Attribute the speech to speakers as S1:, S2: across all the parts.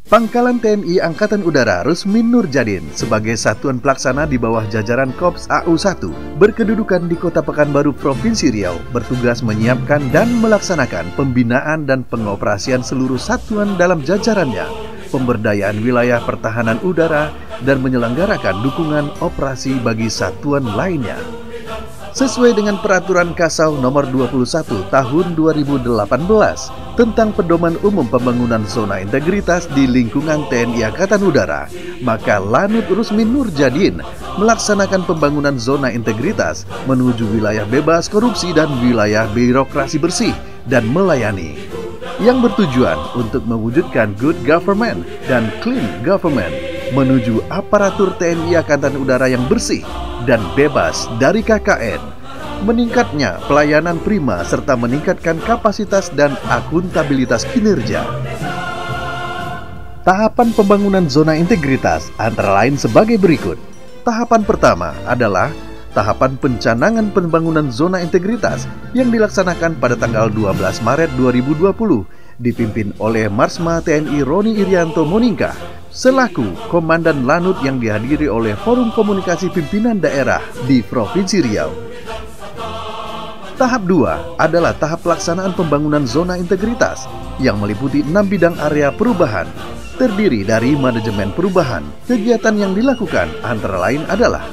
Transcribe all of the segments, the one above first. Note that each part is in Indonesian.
S1: Pangkalan TNI Angkatan Udara Rusmin Nurjadin sebagai satuan pelaksana di bawah jajaran Korps AU1 berkedudukan di Kota Pekanbaru, Provinsi Riau, bertugas menyiapkan dan melaksanakan pembinaan dan pengoperasian seluruh satuan dalam jajarannya, pemberdayaan wilayah pertahanan udara, dan menyelenggarakan dukungan operasi bagi satuan lainnya. Sesuai dengan Peraturan Kasau Nomor 21 Tahun 2018 tentang Pedoman Umum Pembangunan Zona Integritas di lingkungan TNI Angkatan Udara, maka Lanut Rusmin Nurjadin melaksanakan pembangunan zona integritas menuju wilayah bebas korupsi dan wilayah birokrasi bersih dan melayani, yang bertujuan untuk mewujudkan good government dan clean government menuju aparatur TNI Angkatan Udara yang bersih dan bebas dari KKN, meningkatnya pelayanan prima serta meningkatkan kapasitas dan akuntabilitas kinerja. Tahapan pembangunan zona integritas antara lain sebagai berikut. Tahapan pertama adalah tahapan pencanangan pembangunan zona integritas yang dilaksanakan pada tanggal 12 Maret 2020 dipimpin oleh Marsma TNI Roni Irianto Moningkah selaku Komandan Lanut yang dihadiri oleh Forum Komunikasi Pimpinan Daerah di Provinsi Riau. Tahap 2 adalah tahap pelaksanaan pembangunan zona integritas yang meliputi 6 bidang area perubahan, terdiri dari manajemen perubahan. Kegiatan yang dilakukan antara lain adalah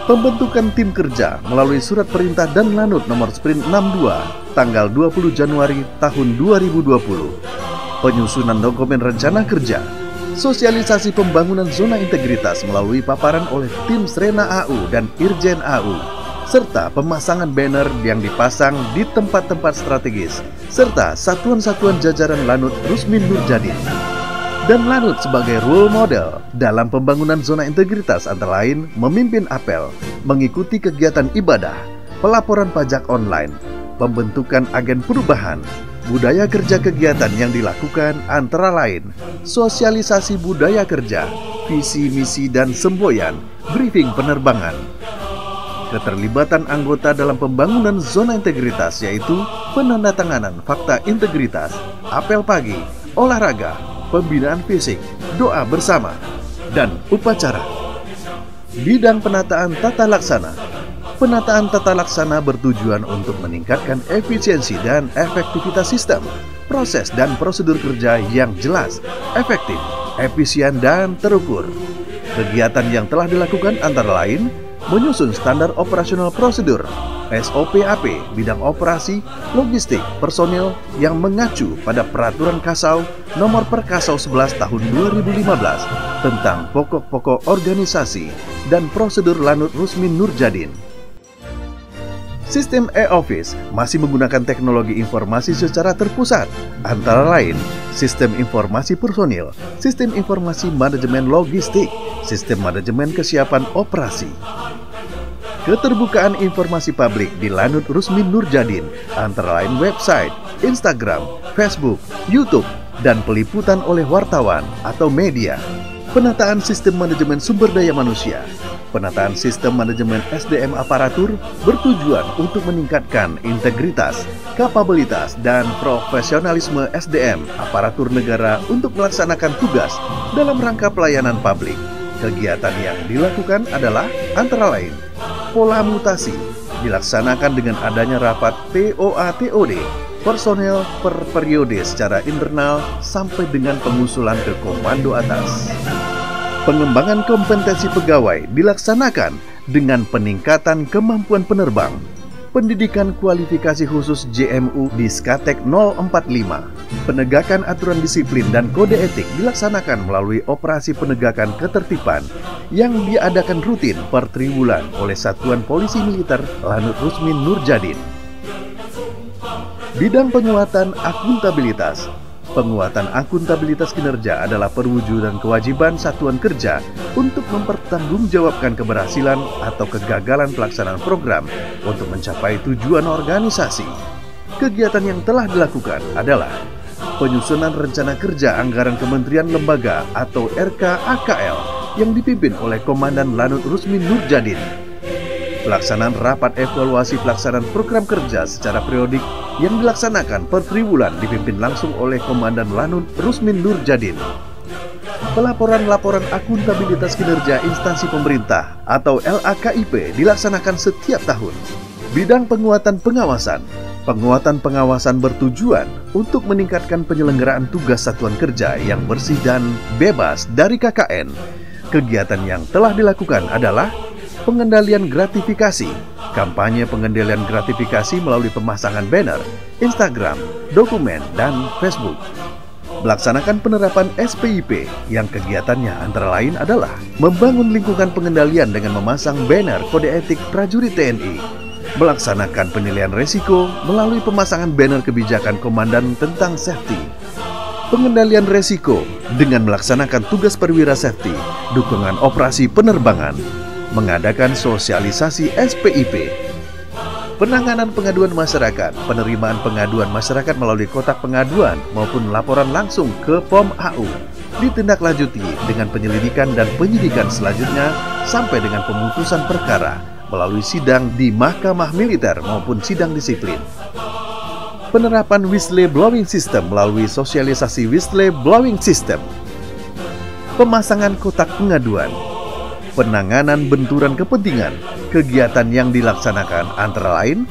S1: pembentukan tim kerja melalui surat perintah dan Lanut nomor Sprint 62 tanggal 20 Januari tahun 2020, penyusunan dokumen rencana kerja, sosialisasi pembangunan zona integritas melalui paparan oleh tim Srena AU dan Irjen AU, serta pemasangan banner yang dipasang di tempat-tempat strategis, serta satuan-satuan jajaran Lanut Rusmin Nurjadin. Dan Lanut sebagai role model dalam pembangunan zona integritas antara lain memimpin apel, mengikuti kegiatan ibadah, pelaporan pajak online, pembentukan agen perubahan, budaya kerja kegiatan yang dilakukan antara lain sosialisasi budaya kerja, visi misi dan semboyan, briefing penerbangan. Keterlibatan anggota dalam pembangunan zona integritas yaitu penandatanganan fakta integritas, apel pagi, olahraga, pembinaan fisik, doa bersama, dan upacara. Bidang penataan tata laksana. Penataan tata laksana bertujuan untuk meningkatkan efisiensi dan efektivitas sistem, proses dan prosedur kerja yang jelas, efektif, efisien, dan terukur. Kegiatan yang telah dilakukan antara lain menyusun standar operasional prosedur SOP-AP bidang operasi, logistik, personil yang mengacu pada Peraturan Kasau Nomor Perkasau 11 Tahun 2015 tentang pokok-pokok organisasi dan prosedur Lanut Rusmin Nurjadin. Sistem e-office masih menggunakan teknologi informasi secara terpusat, antara lain sistem informasi personil, sistem informasi manajemen logistik, sistem manajemen kesiapan operasi. Keterbukaan informasi publik di Lanut Rusmin Nurjadin antara lain website, Instagram, Facebook, YouTube, dan peliputan oleh wartawan atau media. Penataan sistem manajemen sumber daya manusia. Penataan sistem manajemen SDM aparatur bertujuan untuk meningkatkan integritas, kapabilitas, dan profesionalisme SDM aparatur negara untuk melaksanakan tugas dalam rangka pelayanan publik. Kegiatan yang dilakukan adalah antara lain pola mutasi dilaksanakan dengan adanya rapat POA-TOD personel per periode secara internal sampai dengan pengusulan ke komando atas. Pengembangan kompetensi pegawai dilaksanakan dengan peningkatan kemampuan penerbang, pendidikan kualifikasi khusus JMU di Skatek 045, penegakan aturan disiplin dan kode etik dilaksanakan melalui operasi penegakan ketertiban yang diadakan rutin per triwulan oleh Satuan Polisi Militer Lanut Rusmin Nurjadin. Bidang penguatan akuntabilitas. Penguatan akuntabilitas kinerja adalah perwujudan kewajiban satuan kerja untuk mempertanggungjawabkan keberhasilan atau kegagalan pelaksanaan program untuk mencapai tujuan organisasi. Kegiatan yang telah dilakukan adalah penyusunan rencana kerja anggaran kementerian lembaga atau RKAKL yang dipimpin oleh Komandan Lanut Rusmin Nurjadin. Pelaksanaan rapat evaluasi pelaksanaan program kerja secara periodik yang dilaksanakan per triwulan dipimpin langsung oleh Komandan Lanut Rusmin Nurjadin. Pelaporan-laporan akuntabilitas kinerja instansi pemerintah atau LAKIP dilaksanakan setiap tahun. Bidang penguatan pengawasan. Penguatan pengawasan bertujuan untuk meningkatkan penyelenggaraan tugas satuan kerja yang bersih dan bebas dari KKN. Kegiatan yang telah dilakukan adalah pengendalian gratifikasi, kampanye pengendalian gratifikasi melalui pemasangan banner, Instagram, dokumen, dan Facebook. Melaksanakan penerapan SPIP yang kegiatannya antara lain adalah membangun lingkungan pengendalian dengan memasang banner kode etik prajurit TNI, melaksanakan penilaian resiko melalui pemasangan banner kebijakan komandan tentang safety, pengendalian resiko dengan melaksanakan tugas perwira safety, dukungan operasi penerbangan, mengadakan sosialisasi SPIP, penanganan pengaduan masyarakat, penerimaan pengaduan masyarakat melalui kotak pengaduan maupun laporan langsung ke POM AU, ditindaklanjuti dengan penyelidikan dan penyidikan selanjutnya sampai dengan pemutusan perkara melalui sidang di Mahkamah Militer maupun sidang disiplin. Penerapan whistleblowing system melalui sosialisasi whistleblowing system, pemasangan kotak pengaduan, penanganan benturan kepentingan. Kegiatan yang dilaksanakan antara lain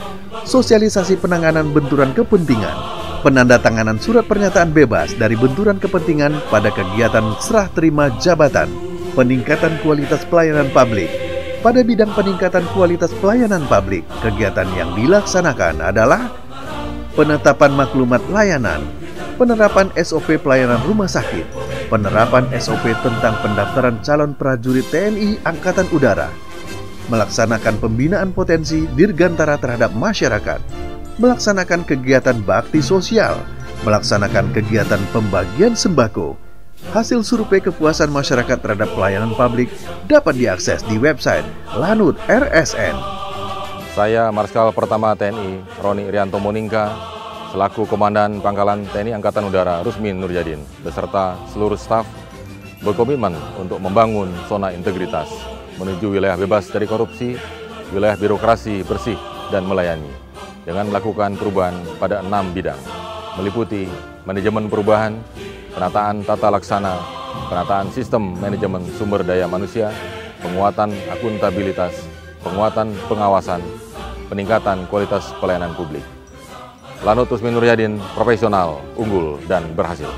S1: sosialisasi penanganan benturan kepentingan, penandatanganan surat pernyataan bebas dari benturan kepentingan pada kegiatan serah terima jabatan, peningkatan kualitas pelayanan publik. Pada bidang peningkatan kualitas pelayanan publik, kegiatan yang dilaksanakan adalah penetapan maklumat layanan, penerapan SOP pelayanan rumah sakit, penerapan SOP tentang pendaftaran calon prajurit TNI Angkatan Udara, melaksanakan pembinaan potensi dirgantara terhadap masyarakat, melaksanakan kegiatan bakti sosial, melaksanakan kegiatan pembagian sembako. Hasil survei kepuasan masyarakat terhadap pelayanan publik dapat diakses di website Lanut RSN.
S2: Saya Marskal Pertama TNI Roni Irianto Moningka, selaku Komandan Pangkalan TNI Angkatan Udara Rusmin Nurjadin, beserta seluruh staf berkomitmen untuk membangun zona integritas menuju wilayah bebas dari korupsi, wilayah birokrasi bersih dan melayani, dengan melakukan perubahan pada 6 bidang, meliputi manajemen perubahan, penataan tata laksana, penataan sistem manajemen sumber daya manusia, penguatan akuntabilitas, penguatan pengawasan, peningkatan kualitas pelayanan publik. Lanut Rusmin Nurjadin, profesional, unggul, dan berhasil.